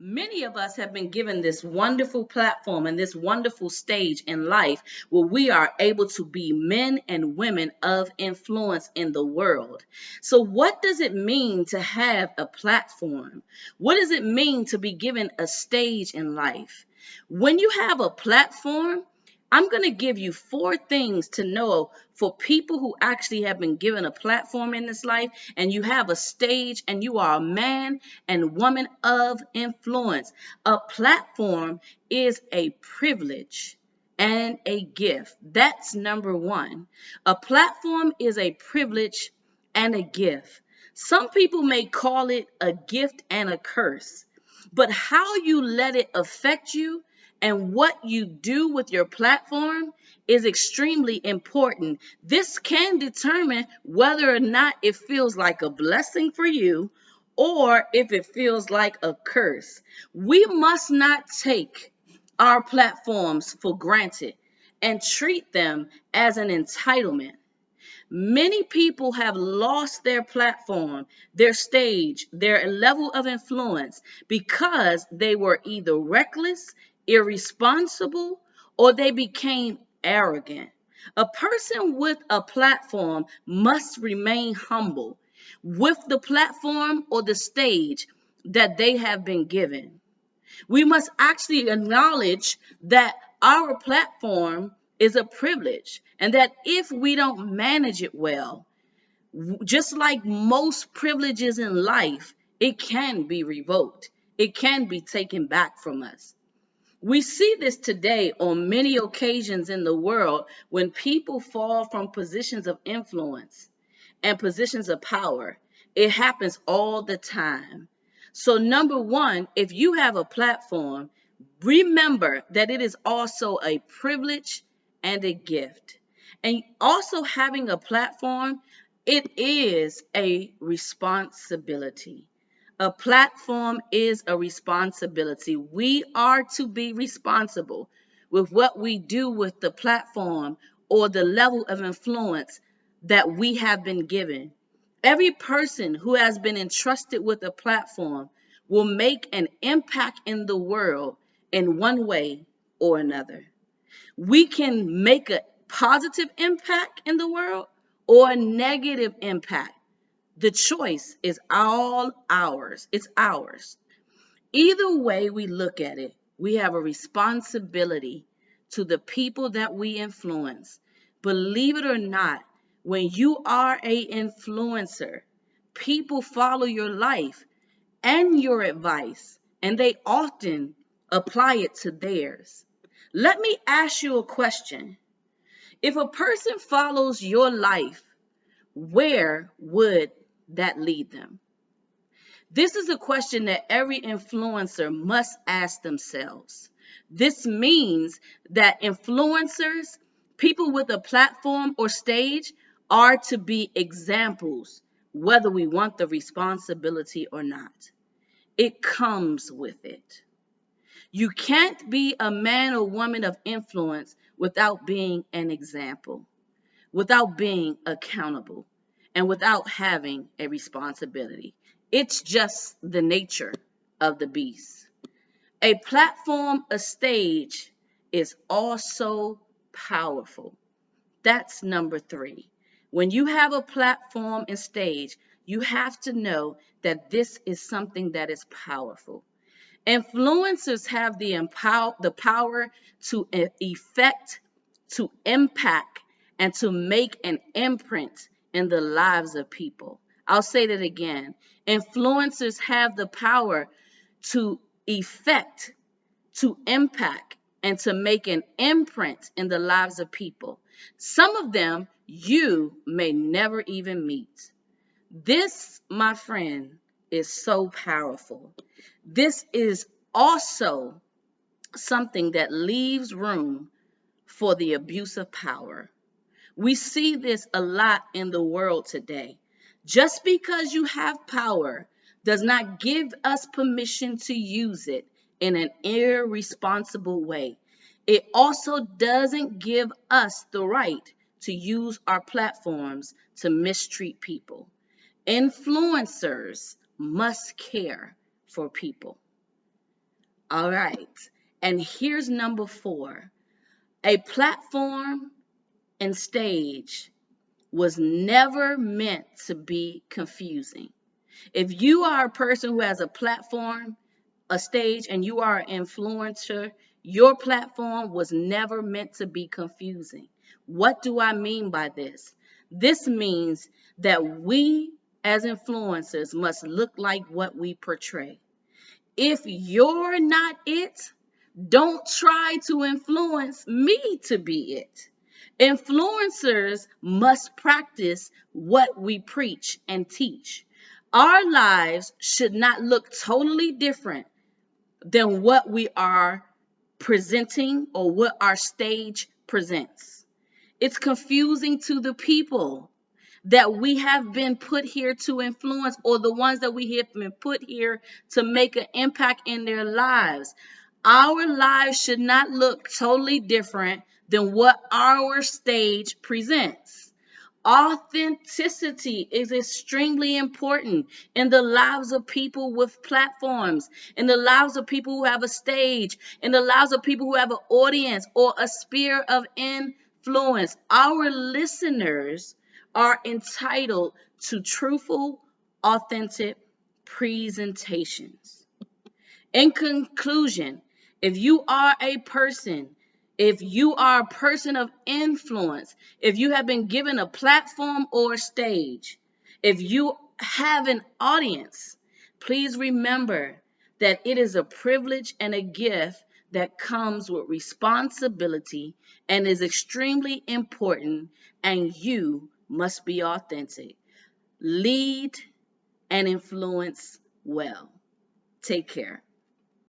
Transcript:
Many of us have been given this wonderful platform and this wonderful stage in life where we are able to be men and women of influence in the world. So, what does it mean to have a platform? What does it mean to be given a stage in life? When you have a platform, I'm going to give you four things to know for people who actually have been given a platform in this life and you have a stage and you are a man and woman of influence. A platform is a privilege and a gift. That's number one. A platform is a privilege and a gift. Some people may call it a gift and a curse, but how you let it affect you and what you do with your platform is extremely important. This can determine whether or not it feels like a blessing for you or if it feels like a curse. We must not take our platforms for granted and treat them as an entitlement. Many people have lost their platform, their stage, their level of influence because they were either reckless, irresponsible, or they became arrogant. A person with a platform must remain humble with the platform or the stage that they have been given. We must actually acknowledge that our platform is a privilege and that if we don't manage it well, just like most privileges in life, it can be revoked. It can be taken back from us. We see this today on many occasions in the world when people fall from positions of influence and positions of power. It happens all the time. So, number one, if you have a platform, remember that it is also a privilege and a gift. And also, having a platform, it is a responsibility. A platform is a responsibility. We are to be responsible with what we do with the platform or the level of influence that we have been given. Every person who has been entrusted with a platform will make an impact in the world in one way or another. We can make a positive impact in the world or a negative impact. The choice is all ours. It's ours. Either way we look at it, we have a responsibility to the people that we influence. Believe it or not, when you are a influencer, people follow your life and your advice, and they often apply it to theirs. Let me ask you a question. If a person follows your life, where would that lead them? This is a question that every influencer must ask themselves. This means that influencers, people with a platform or stage, are to be examples, whether we want the responsibility or not. It comes with it. You can't be a man or woman of influence without being an example, without being accountable, and without having a responsibility. It's just the nature of the beast. A platform, a stage is also powerful. That's number three. When you have a platform and stage, you have to know that this is something that is powerful. Influencers have the power to effect, to impact, and to make an imprint in the lives of people. I'll say that again. Influencers have the power to effect, to impact, and to make an imprint in the lives of people. Some of them you may never even meet. This, my friend, is so powerful. This is also something that leaves room for the abuse of power. We see this a lot in the world today. Just because you have power does not give us permission to use it in an irresponsible way. It also doesn't give us the right to use our platforms to mistreat people. Influencers must care for people. All right. And here's number 4. A platform and stage was never meant to be confusing. If you are a person who has a platform, a stage, and you are an influencer, your platform was never meant to be confusing. What do I mean by this? This means that we as influencers must look like what we portray. If you're not it, don't try to influence me to be it. Influencers must practice what we preach and teach. Our lives should not look totally different than what we are presenting or what our stage presents. It's confusing to the people that we have been put here to influence, or the ones that we have been put here to make an impact in their lives. Our lives should not look totally different than what our stage presents. Authenticity is extremely important in the lives of people with platforms, in the lives of people who have a stage, in the lives of people who have an audience or a sphere of influence. Our listeners are entitled to truthful, authentic presentations. In conclusion, if you are a person, if you are a person of influence, if you have been given a platform or stage, if you have an audience, please remember that it is a privilege and a gift that comes with responsibility and is extremely important, and you must be authentic. Lead and influence well. Take care.